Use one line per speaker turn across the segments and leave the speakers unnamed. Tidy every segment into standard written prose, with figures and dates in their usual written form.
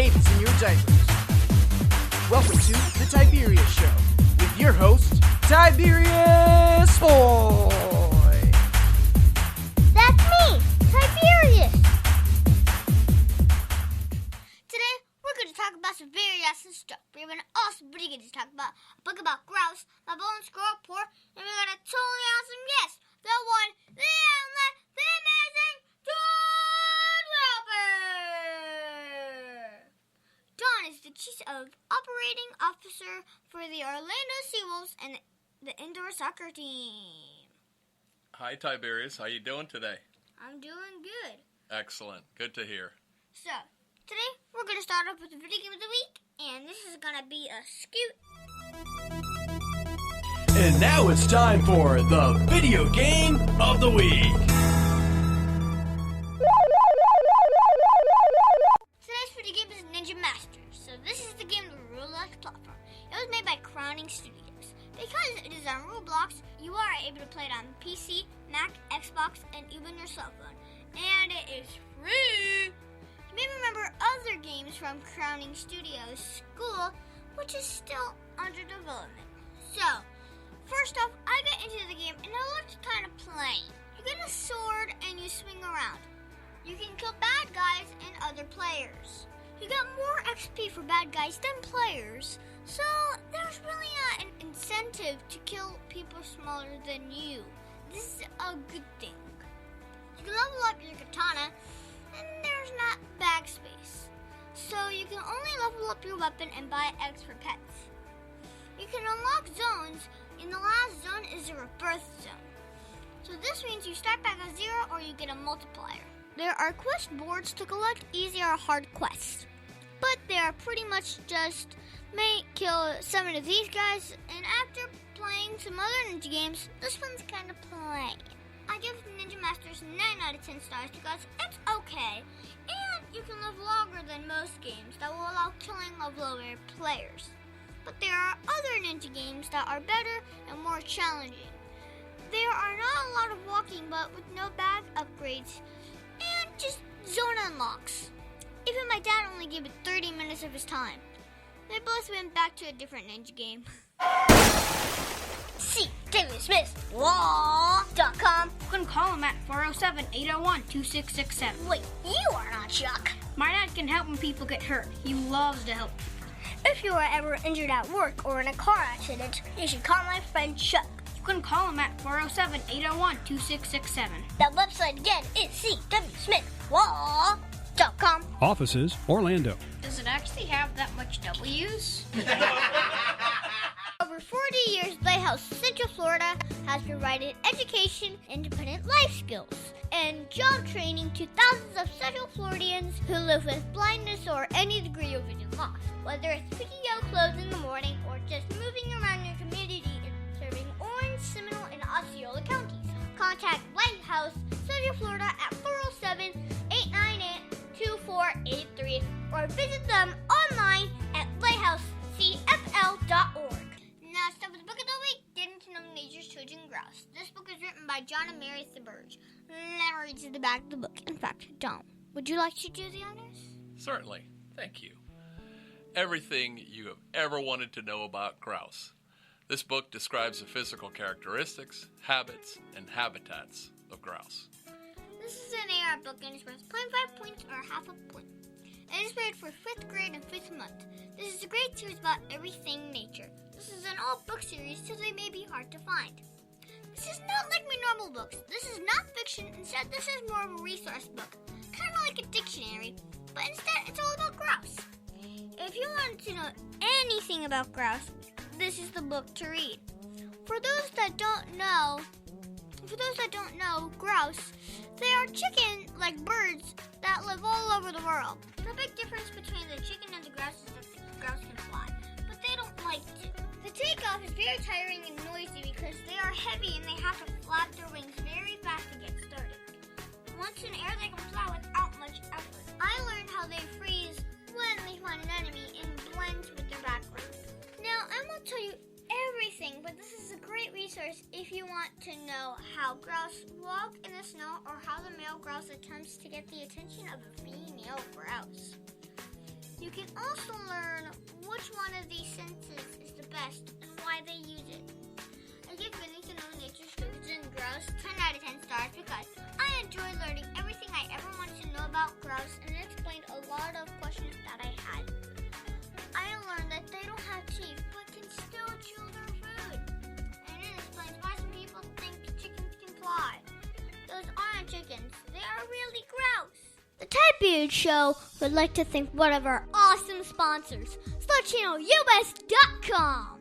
babies in your diapers. Welcome to the Tiberius Show with your host, Tiberius Boy.
That's me, Tiberius. Today, we're going to talk about some very awesome stuff. We have an awesome video to talk about, a book about grouse, my bone squirrel report, and we got a totally awesome guest, the one, the only, the amazing Don Roper. Don is the Chief Operating Officer for the Orlando Seawolves and the indoor soccer team.
Hi, Tiberius. How you doing today?
I'm doing good.
Excellent. Good to hear.
So, today we're going to start off with the video game of the week, and this is going to be a Scoot.
And now it's time for the video game of the week.
Today's video game is Ninja Masters. So this is the game of the Roblox platform. It was made by Crowning Studios. Because it is on Roblox, you are able to play it on PC, Mac, Xbox, and even your cell phone. And it is free! You may remember other games from Crowning Studios School, which is still under development. So, first off, I get into the game and it looks kind of plain. You get a sword and you swing around. You can kill bad guys and other players. You get more XP for bad guys than players, so there's really not an incentive to kill people smaller than you. This is a good thing. You can level up your katana, and there's not bag space. So you can only level up your weapon and buy eggs for pets. You can unlock zones, and the last zone is a rebirth zone. So this means you start back at 0 or you get a multiplier. There are quest boards to collect easy or hard quests. But they are pretty much just kill some of these guys, and after playing some other Ninja games, this one's kind of plain. I give Ninja Masters 9 out of 10 stars because it's okay, and you can live longer than most games that will allow killing of lower players. But there are other Ninja games that are better and more challenging. There are not a lot of walking, but with no bag upgrades, and just zone unlocks. Even my dad only gave it 30 minutes of his time. They both went back to a different Ninja game. TiberiusSmithLaw.com.
You can call him at 407-801-2667.
Wait, you are not Chuck.
My dad can help when people get hurt. He loves to help.
If you are ever injured at work or in a car accident, you should call my friend Chuck.
You can call him at 407-801-2667.
The website again is CWSmithLaw.com.
Offices, Orlando.
Does it actually have that much W's?
Over 40 years, Lighthouse Central Florida has provided education, independent life skills, and job training to thousands of Central Floridians who live with blindness or any degree of vision loss. Whether it's picking out clothes in the morning or just moving around your community and serving Orange, Seminole, and Osceola counties. Contact Lighthouse Central Florida at 407-898-2483 or visit them online at lighthousecfl.org. Now let's start with the book of the week, Getting to Know Nature's Children Grouse. This book is written by John and Mary Tiberius. Let me read to the back of the book. In fact, Don, would you like to do the honors?
Certainly. Thank you. Everything you have ever wanted to know about grouse. This book describes the physical characteristics, habits, and habitats of grouse.
This is an AR book and it's worth 0.5 points or half a point. It is rated for 5th grade and 5th month. This is a great series about everything nature. This is an all book series, so they may be hard to find. This is not like my normal books. This is not fiction. Instead, this is more of a resource book, kind of like a dictionary, but instead, it's all about grouse. If you want to know anything about grouse, this is the book to read. For those that don't know, grouse, they are chicken-like birds that live all over the world. The big difference between the chicken and the grouse is that the grouse can fly, but they don't like to. The takeoff is very tiring and noisy because they are heavy and they have to flap their wings very fast to get started. Once in air, they can fly without much effort. I learned how they freeze when they find an enemy and blend with their background. Now, I won't tell you everything, but this is a great resource if you want to know how grouse walk in the snow or how the male grouse attempts to get the attention of a female grouse. You can also learn which one of these senses is the best and why they use it. I give getting to know nature, sturgeons, and grouse 10 out of 10 stars because I enjoy learning everything I ever wanted to know about grouse, and it explained a lot of questions that I had. I learned that they don't have teeth but can still chew their food. And it explains why some people think chickens can fly. Those aren't chickens, they are really grouse. The Tiberius Show would like to thank one of our awesome sponsors, SlutChannelUS.com.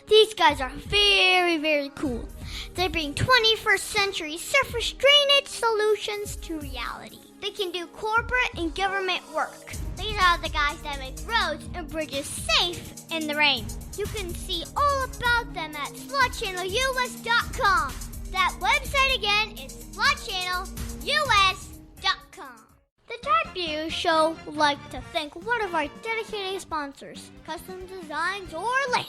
These guys are very, very cool. They bring 21st century surface drainage solutions to reality. They can do corporate and government work. These are the guys that make roads and bridges safe in the rain. You can see all about them at SlutChannelUS.com. That website again is SlutChannelUS.com. The Tiberius Show would like to thank one of our dedicated sponsors, Custom Designs Orlando.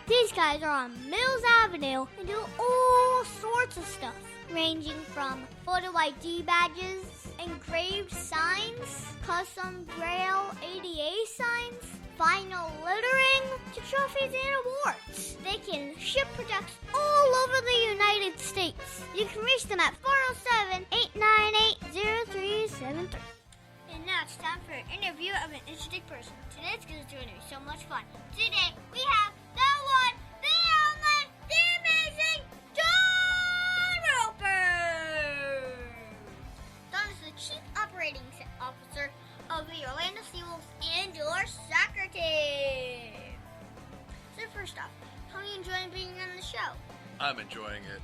These guys are on Mills Avenue and do all sorts of stuff, ranging from photo ID badges, engraved signs, custom Braille ADA signs, vinyl lettering, to trophies and awards. They can ship products all over the United States. You can reach them at 407-898-0373. And now it's time for an interview of an interesting person. Today's going to be so much fun. Today we have the one, the only, the amazing Don Roper. Don is the Chief Operating Officer of the Orlando Seawolves indoor soccer team. So first off, how are you enjoying being on the show?
I'm enjoying it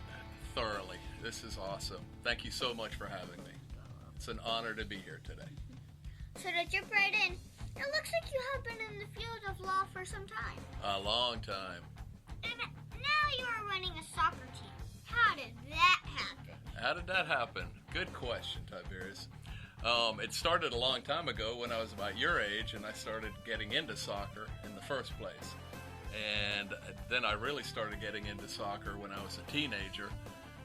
thoroughly. This is awesome. Thank you so much for having me. It's an honor to be here today.
So to jump right in, it looks like you have been in the field of law for some time.
A long time.
And now you are running a soccer team. How did that happen?
How did that happen? Good question, Tiberius. It started a long time ago when I was about your age, and I started getting into soccer in the first place. And then I really started getting into soccer when I was a teenager,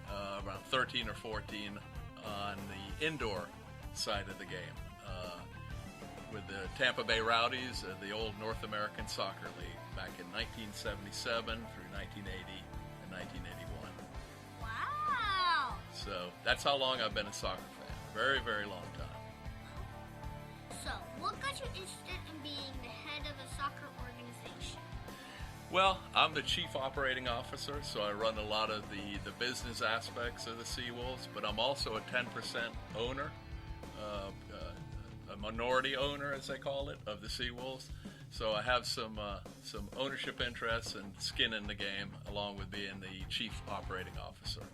around 13 or 14, on the indoor side of the game, with the Tampa Bay Rowdies, the old North American Soccer League, back in 1977 through 1980 and 1981.
Wow!
So that's how long I've been a soccer fan. Very, very long time.
So, what got you interested in being the head of a soccer organization?
Well, I'm the Chief Operating Officer, so I run a lot of the business aspects of the Seawolves, but I'm also a 10% owner, a minority owner, as they call it, of the Seawolves. So I have some ownership interests and skin in the game, along with being the Chief Operating Officer.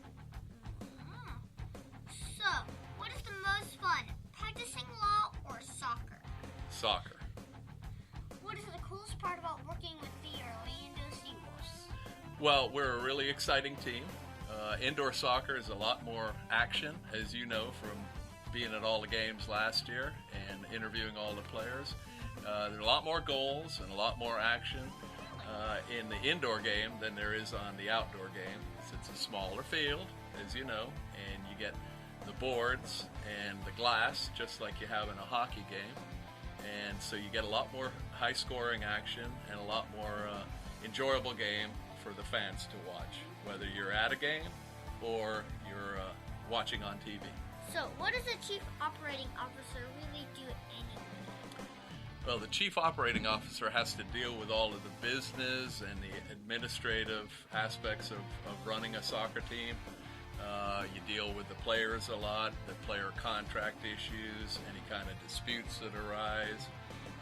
So, what is the most fun, practicing law or soccer?
Soccer.
What is the coolest part about working with the Orlando Seawolves?
Well, we're a really exciting team. Indoor soccer is a lot more action, as you know from being at all the games last year and interviewing all the players. There are a lot more goals and a lot more action in the indoor game than there is on the outdoor game. It's a smaller field, as you know, and you get the boards and the glass just like you have in a hockey game. And so you get a lot more high-scoring action and a lot more enjoyable game for the fans to watch, whether you're at a game or you're watching on TV.
So, what does a Chief Operating Officer really do anyway?
Well, the Chief Operating Officer has to deal with all of the business and the administrative aspects of running a soccer team. You deal with the players a lot, the player contract issues, any kind of disputes that arise,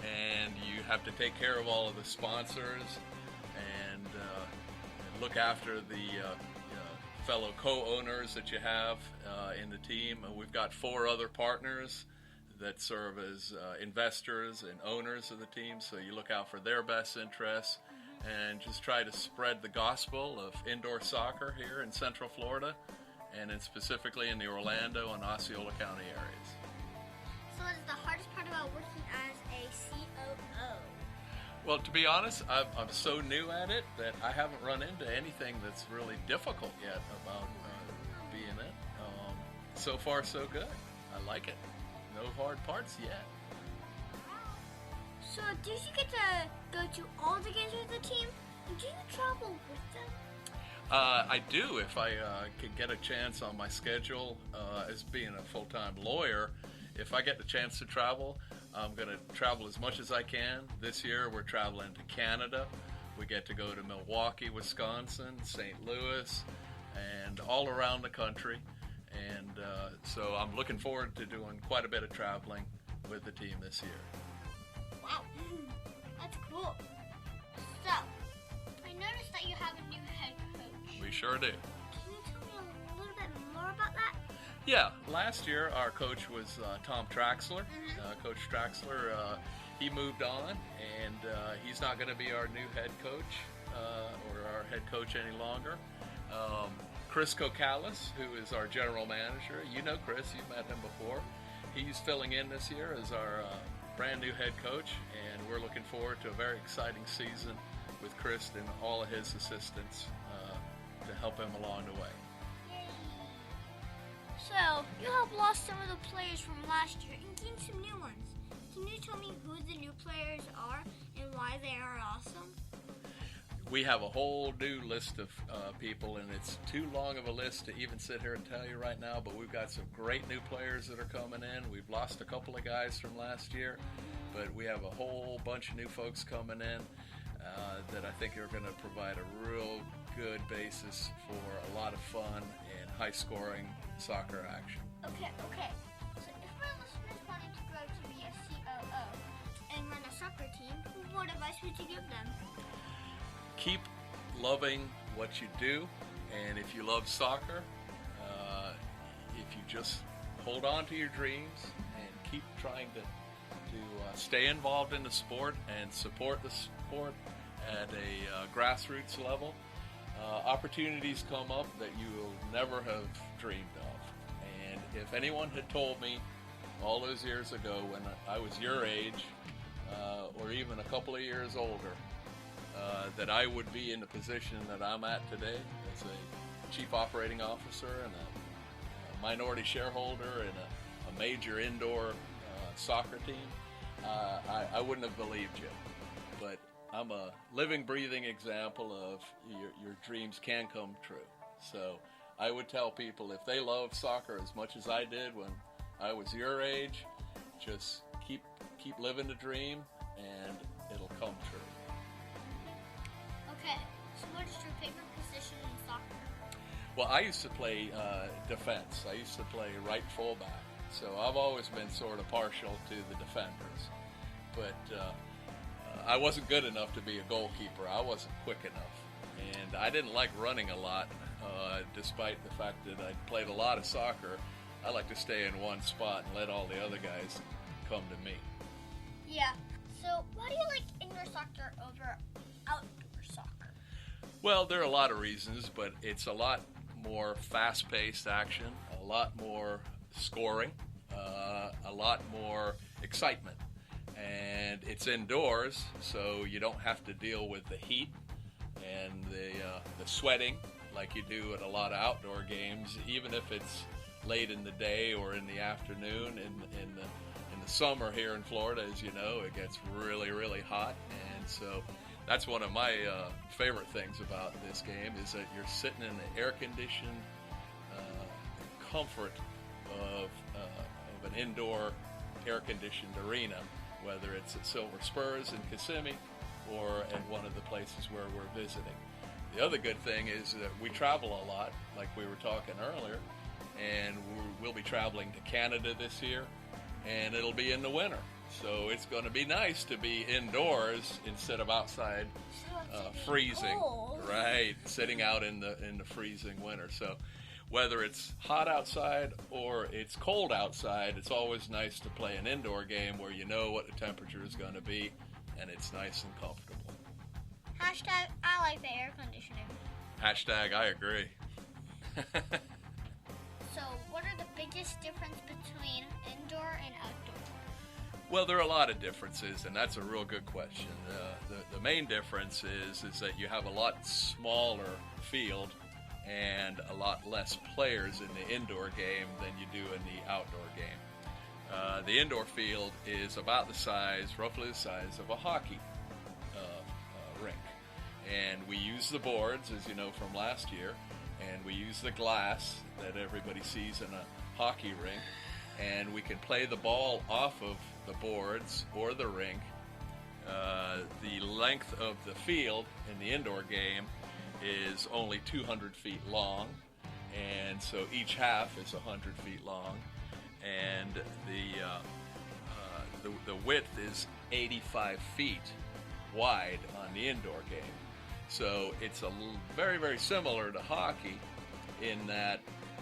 and you have to take care of all of the sponsors and look after the fellow co-owners that you have in the team. We've got 4 other partners that serve as investors and owners of the team, so you look out for their best interests and just try to spread the gospel of indoor soccer here in Central Florida, and specifically in the Orlando and Osceola County areas.
So, what is the hardest part about working as a COO?
Well, to be honest, I'm so new at it that I haven't run into anything that's really difficult yet about being it. So far, so good. I like it. No hard parts yet.
So, do you get to go to all the games with the team? And do you travel with them?
I do if I can get a chance on my schedule as being a full-time lawyer. If I get the chance to travel, I'm going to travel as much as I can. This year we're traveling to Canada. We get to go to Milwaukee, Wisconsin, St. Louis, and all around the country. And so I'm looking forward to doing quite a bit of traveling with the team this year.
Wow, that's cool. So, I noticed that you have a new head coach.
We sure do.
Can you tell me a little bit more about that?
Yeah, last year our coach was Tom Traxler. Coach Traxler, he moved on, and he's not going to be our new head coach or our head coach any longer. Chris Kokalis, who is our general manager, you know Chris, you've met him before. He's filling in this year as our brand new head coach, and we're looking forward to a very exciting season with Chris and all of his assistants to help him along the way.
So, you have lost some of the players from last year and gained some new ones. Can you tell me who the new players are and why they are awesome?
We have a whole new list of people, and it's too long of a list to even sit here and tell you right now, but we've got some great new players that are coming in. We've lost a couple of guys from last year, but we have a whole bunch of new folks coming in that I think are going to provide a real good basis for a lot of fun and high-scoring soccer action.
Okay. So if my listeners wanted to grow to be a COO and run a soccer team, what advice would you give them?
Keep loving what you do, and if you love soccer, if you just hold on to your dreams and keep trying to stay involved in the sport and support the sport at a grassroots level, opportunities come up that you will never have dreamed of. And if anyone had told me all those years ago when I was your age, or even a couple of years older, that I would be in the position that I'm at today as a chief operating officer and a minority shareholder in a major indoor soccer team, I wouldn't have believed you. But I'm a living, breathing example of your dreams can come true. So I would tell people, if they love soccer as much as I did when I was your age, just keep living the dream and it'll come true.
Okay, so what is your favorite position in soccer?
Well, I used to play defense. I used to play right fullback. So I've always been sort of partial to the defenders. But I wasn't good enough to be a goalkeeper. I wasn't quick enough. And I didn't like running a lot, despite the fact that I played a lot of soccer. I like to stay in one spot and let all the other guys come to me.
Yeah. So why do you like indoor soccer over outdoor soccer?
Well, there are a lot of reasons, but it's a lot more fast-paced action, a lot more scoring, a lot more excitement. And it's indoors, so you don't have to deal with the heat and the sweating like you do at a lot of outdoor games, even if it's late in the day or in the afternoon. In the summer here in Florida, as you know, it gets really, really hot, and so that's one of my favorite things about this game is that you're sitting in the air-conditioned comfort of an indoor air-conditioned arena, whether it's at Silver Spurs in Kissimmee or at one of the places where we're visiting. The other good thing is that we travel a lot, like we were talking earlier, and we'll be traveling to Canada this year, and it'll be in the winter. So it's going to be nice to be indoors instead of outside freezing, right? Sitting out in the freezing winter. So whether it's hot outside or it's cold outside, it's always nice to play an indoor game where you know what the temperature is going to be, and it's nice and comfortable.
Hashtag I like the air conditioning.
Hashtag I agree.
So what are the biggest difference between indoor and outdoor?
Well, there are a lot of differences, and that's a real good question. The main difference is that you have a lot smaller field and a lot less players in the indoor game than you do in the outdoor game. The indoor field is about roughly the size of a hockey rink. And we use the boards, as you know from last year, and we use the glass that everybody sees in a hockey rink, and we can play the ball off of the boards or the rink. The length of the field in the indoor game is only 200 feet long, and so each half is 100 feet long, and the width is 85 feet wide on the indoor game. So it's very, very similar to hockey in that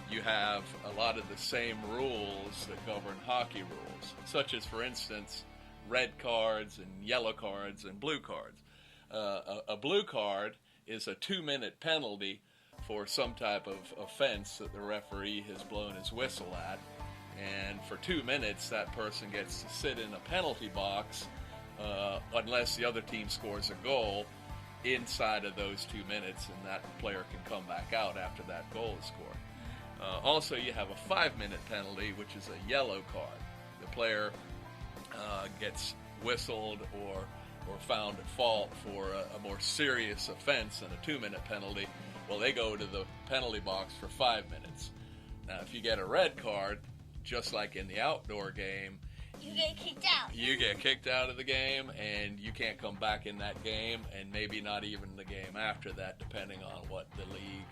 you have a lot of the same rules that govern hockey rules, such as, for instance, red cards and yellow cards and blue cards. A blue card is a 2-minute penalty for some type of offense that the referee has blown his whistle at. And for 2 minutes, that person gets to sit in a penalty box unless the other team scores a goal inside of those 2 minutes, and that player can come back out after that goal is scored. Also, you have a 5-minute penalty, which is a yellow card. The player gets whistled or found at fault for a more serious offense than a 2-minute penalty. Well, they go to the penalty box for 5 minutes. Now, if you get a red card, just like in the outdoor game,
you get kicked out.
You get kicked out of the game, and you can't come back in that game, and maybe not even the game after that, depending on what the league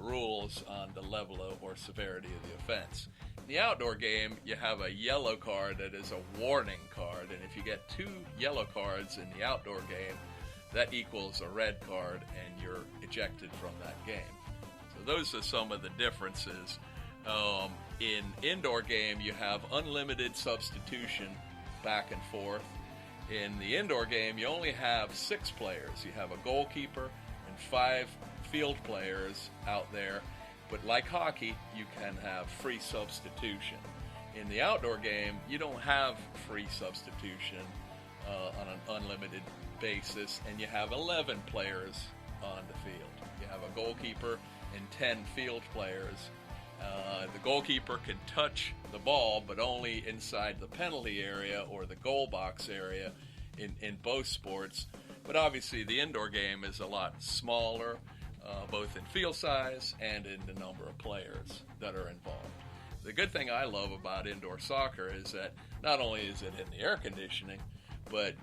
rules on the level of or severity of the offense. In the outdoor game, you have a yellow card that is a warning card, and if you get 2 yellow cards in the outdoor game, that equals a red card, and you're ejected from that game. So those are some of the differences. In indoor game, you have unlimited substitution back and forth. In the indoor game, you only have 6 players. You have a goalkeeper and 5 field players out there. But like hockey, you can have free substitution. In the outdoor game, you don't have free substitution on an unlimited basis, and you have 11 players on the field. You have a goalkeeper and 10 field players. The goalkeeper can touch the ball, but only inside the penalty area or the goal box area in both sports. But obviously the indoor game is a lot smaller, both in field size and in the number of players that are involved. The good thing I love about indoor soccer is that not only is it in the air conditioning, but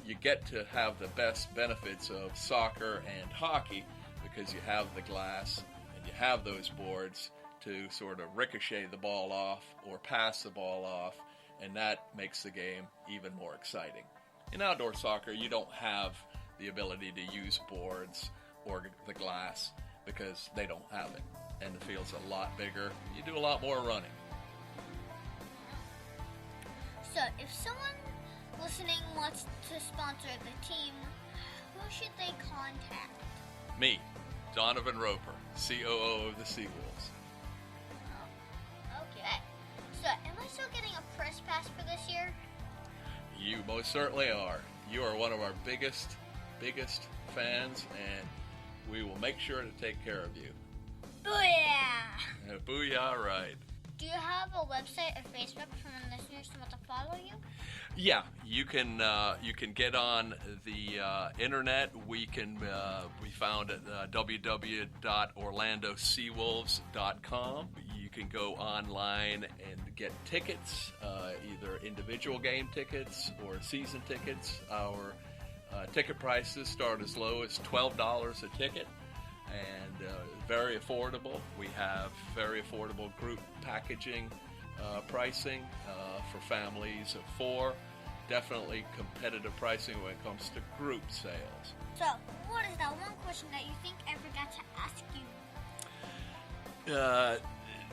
you get to have the best benefits of soccer and hockey because you have the glass and you have those boards to sort of ricochet the ball off or pass the ball off, and that makes the game even more exciting. In outdoor soccer, you don't have the ability to use boards or the glass because they don't have it, and the field's a lot bigger. You do a lot more running.
So, if someone listening wants to sponsor the team, who should they contact?
Me, Donovan Roper, COO of the Seawolves.
Okay. So, am I still getting a press pass for this year?
You most certainly are. You are one of our biggest fans, and we will make sure to take care of you.
Booyah!
Booyah, right.
Do you have a website or Facebook for listeners who want to follow you?
Yeah, you can get on the internet. We found at www.orlandoseawolves.com. You can go online and get tickets, either individual game tickets or season tickets. Our ticket prices start as low as $12 a ticket, and very affordable. We have very affordable group packaging pricing for families of 4. Definitely competitive pricing when it comes to group sales.
So, what is that one question that you think I forgot to ask you?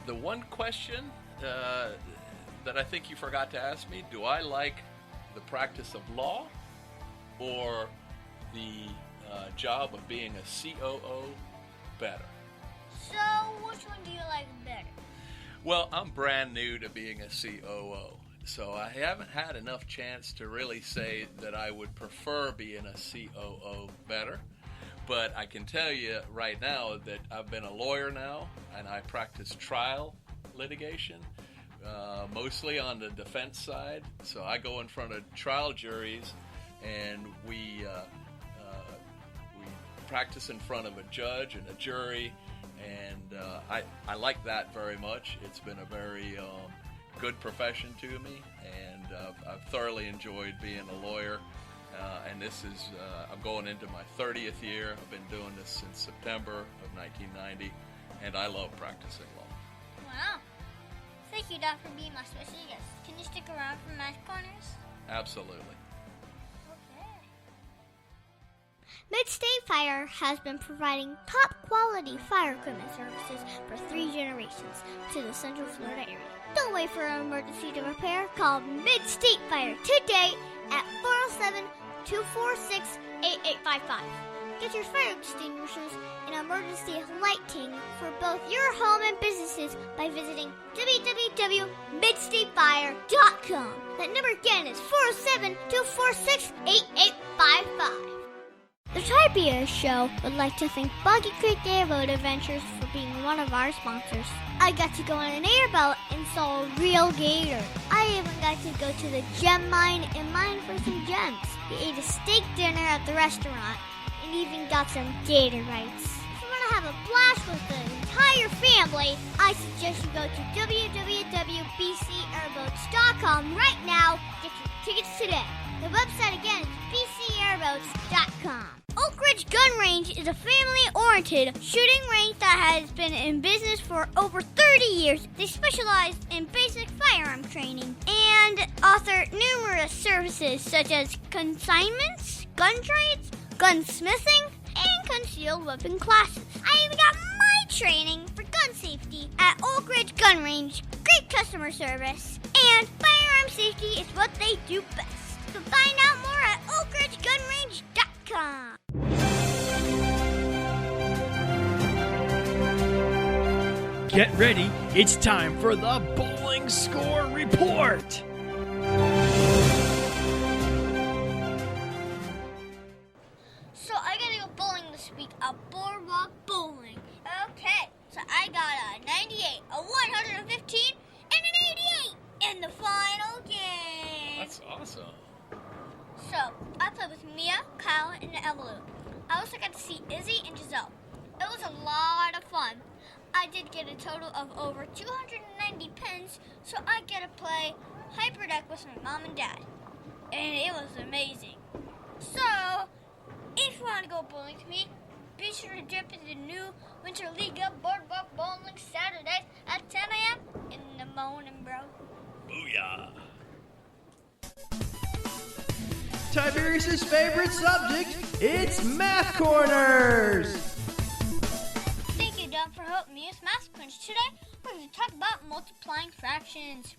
The one question that I think you forgot to ask me, do I like the practice of law or the job of being a COO better?
So, which one do you like better?
Well, I'm brand new to being a COO, so I haven't had enough chance to really say that I would prefer being a COO better. But I can tell you right now that I've been a lawyer now, and I practice trial litigation. mostly on the defense side. So I go in front of trial juries, and we practice in front of a judge and a jury, and I like that very much. It's been a very good profession to me, and I've thoroughly enjoyed being a lawyer. And this is, I'm going into my 30th year. I've been doing this since September of 1990, and I love practicing law.
Wow. Thank you, Doc, for being my special guest. Can you stick around for Math Corners?
Absolutely.
Okay. Mid-State Fire has been providing top-quality fire equipment services for 3 generations to the Central Florida area. Don't wait for an emergency to repair. Call Mid-State Fire today at 407-246-8855. Get your fire extinguishers and emergency lighting for both your home and businesses by visiting www.midstatefire.com. That number again is 407-246-8855. The Tiberius Show would like to thank Boggy Creek Airboat Adventures for being one of our sponsors. I got to go on an airboat and saw a real gator. I even got to go to the gem mine and mine for some gems. We ate a steak dinner at the restaurant and even got some gator bites. If you want to have a blast with the entire family, I suggest you go to www.bcairboats.com right now. Get your tickets today. The website again is bcairboats.com. Oak Ridge Gun Range is a family-oriented shooting range that has been in business for over 30 years. They specialize in basic firearm training and offer numerous services such as consignments, gun trades, gunsmithing, and concealed weapon classes. I even got my training for gun safety at Oak Ridge Gun Range. Great customer service, and firearm safety is what they do best. So find out more at oakridgegunrange.com.
Get ready, it's time for the Bowling Score Report.
So I gotta go bowling this week at Boardwalk Bowling. Okay, so I got a 98, a 115, and an 88 in the final game.
That's awesome.
So I played with Mia, Kyle, and Evelyn. I also got to see Izzy and Giselle. It was a lot of fun. I did get a total of over 290 pins, so I get to play Hyperdeck with my mom and dad. And it was amazing. So, if you want to go bowling with me, be sure to jump into the new Winter League Up Boardwalk Bowling Saturdays at 10 a.m. in the morning, bro.
Booyah!
Tiberius' favorite subject, it's Math Corners.
Thank you, Doug, for helping me with Math Crunch. Today, we're going to talk about multiplying fractions.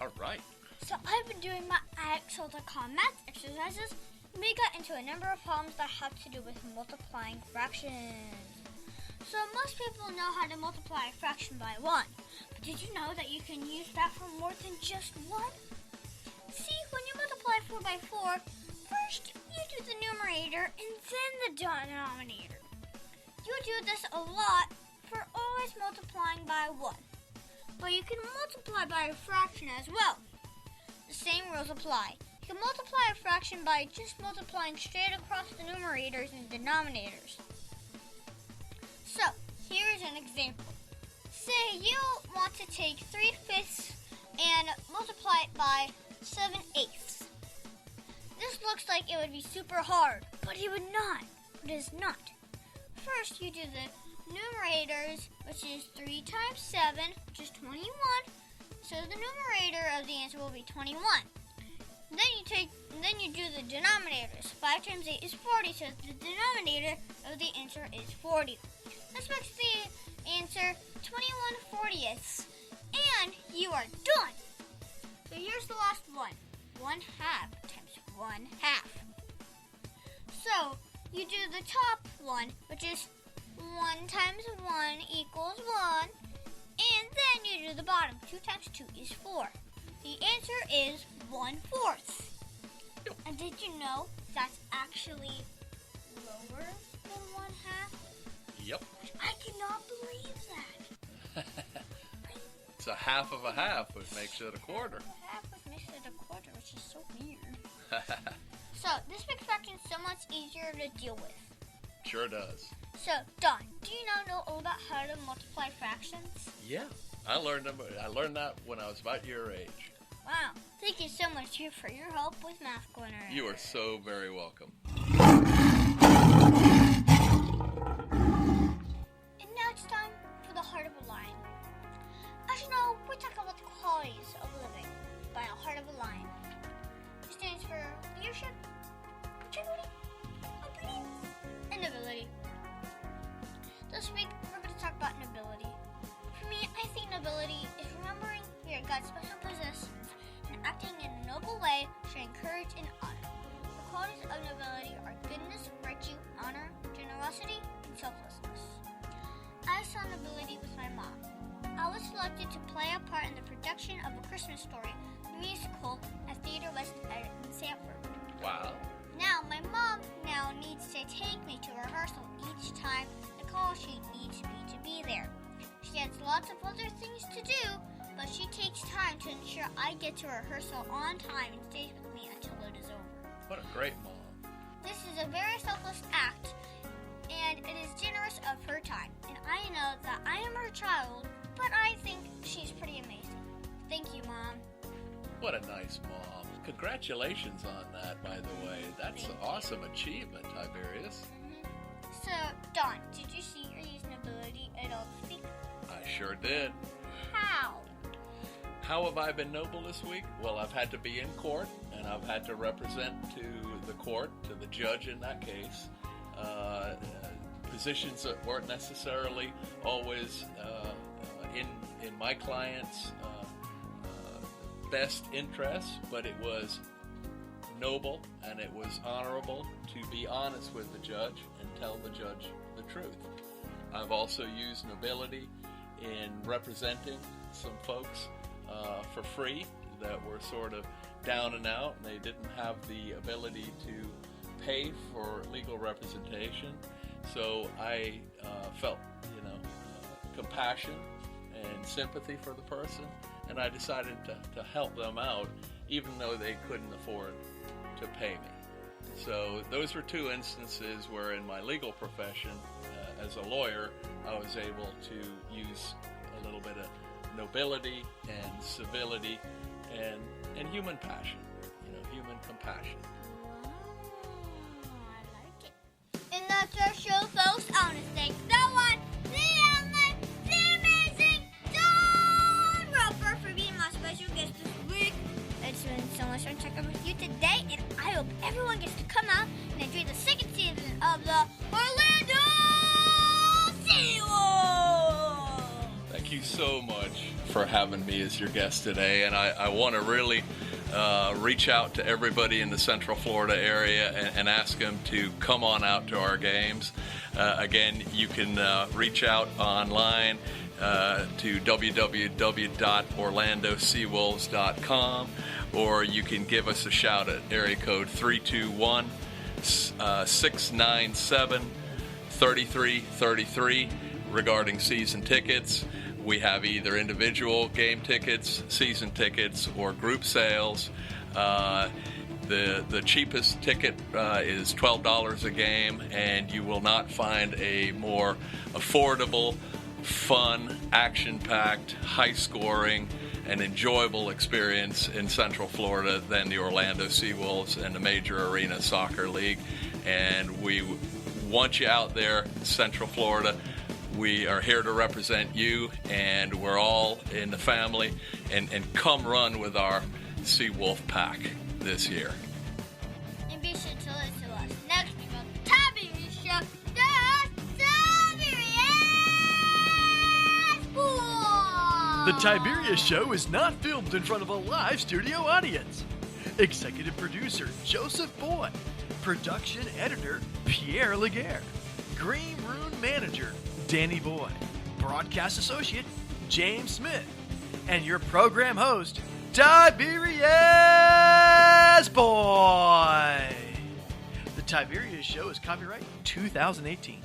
All right.
So I've been doing my Axel.com math exercises. We got into a number of problems that have to do with multiplying fractions. So most people know how to multiply a fraction by 1. But did you know that you can use that for more than just 1? See, when you multiply 4 by 4, first you do the numerator and then the denominator. You do this a lot for always multiplying by 1. But you can multiply by a fraction as well. The same rules apply. You can multiply a fraction by just multiplying straight across the numerators and denominators. So, here's an example. Say you want to take 3/5 and multiply it by 7/8. This looks like it would be super hard, but it would not. It is not. First, you do the numerators, which is 3 times 7, which is 21. So the numerator of the answer will be 21. Then you do the denominators. 5 times 8 is 40, so the denominator of the answer is 40. This makes the answer 21/40ths. And you are done. So here's the last one. 1/2 times 1/2. So you do the top one, which is 1 times 1 equals 1. And then you do the bottom. 2 times 2 is 4. The answer is 1/4. And did you know that's actually lower than 1/2?
Yep.
I cannot believe that.
It's a half of a half, which makes it a quarter.
Half makes it a quarter, which is so weird. So, this makes fractions so much easier to deal with.
Sure does.
So, Don, do you now know all about how to multiply fractions?
Yeah, I learned that when I was about your age.
Wow, thank you so much for your help with Math Corner.
You are so very welcome.
And now it's time for the heart of a lion. As you know, we talk about the qualities of living by a heart of a lion. It stands for leadership, integrity, obedience, and nobility. This week, we're going to talk about nobility. For me, I think nobility is remembering we are God's special possessions and acting in a noble way, showing courage and honor. The qualities of nobility are goodness, virtue, honor, generosity, and selflessness. I saw nobility with my mom. I was selected to play a part in the production of A Christmas Story, the musical at Theater West in Sanford.
Wow.
Now, my mom now needs to take me to rehearsal each time the call sheet needs me to be there. She has lots of other things to do, but she takes time to ensure I get to rehearsal on time and stays with me until it is over.
What a great mom.
This is a very selfless act, and it is generous of her time. And I know that I am her child, but I think she's pretty amazing. Thank you, Mom.
What a nice mom. Congratulations on that, by the way. That's an awesome achievement, Tiberius.
So, Don, did you see or use nobility at all this week?
I sure did.
How?
How have I been noble this week? Well, I've had to be in court, and I've had to represent to the court, to the judge in that case, positions that weren't necessarily always in my client's best interests, but it was noble and it was honorable to be honest with the judge and tell the judge the truth. I've also used nobility in representing some folks for free that were sort of down and out, and they didn't have the ability to pay for legal representation. So I felt, compassion and sympathy for the person, and I decided to help them out, even though they couldn't afford to pay me. So those were two instances where in my legal profession, as a lawyer, I was able to use a little bit of nobility and civility and human passion, human compassion.
I like it. And that's our show, folks. I want to thank the amazing Don Roper for being my special guest this week. It's been so much fun checking with you today, and I hope everyone gets to come out and enjoy the second season of the Orlando Seawolves.
Thank you so much for having me as your guest today, and I want to really reach out to everybody in the Central Florida area and ask them to come on out to our games. Again, you can reach out online to www.orlandoseawolves.com, or you can give us a shout at area code 321-697-3333 regarding season tickets. We have either individual game tickets, season tickets, or group sales. The cheapest ticket is $12 a game, and you will not find a more affordable, fun, action-packed, high-scoring, and enjoyable experience in Central Florida than the Orlando Seawolves and the Major Arena Soccer League. And we want you out there, Central Florida. We are here to represent you, and we're all in the family, and come run with our Seawolf pack this year.
And be sure to listen to us next week on the Tiberius Show. The Tiberius Boys!
The Tiberius Show is not filmed in front of a live studio audience. Executive producer Joseph Boyd. Production editor Pierre Laguerre. Green Room manager Danny Boyd. Broadcast associate James Smith. And your program host, Tiberius Boy. The Tiberius Show is copyright 2018.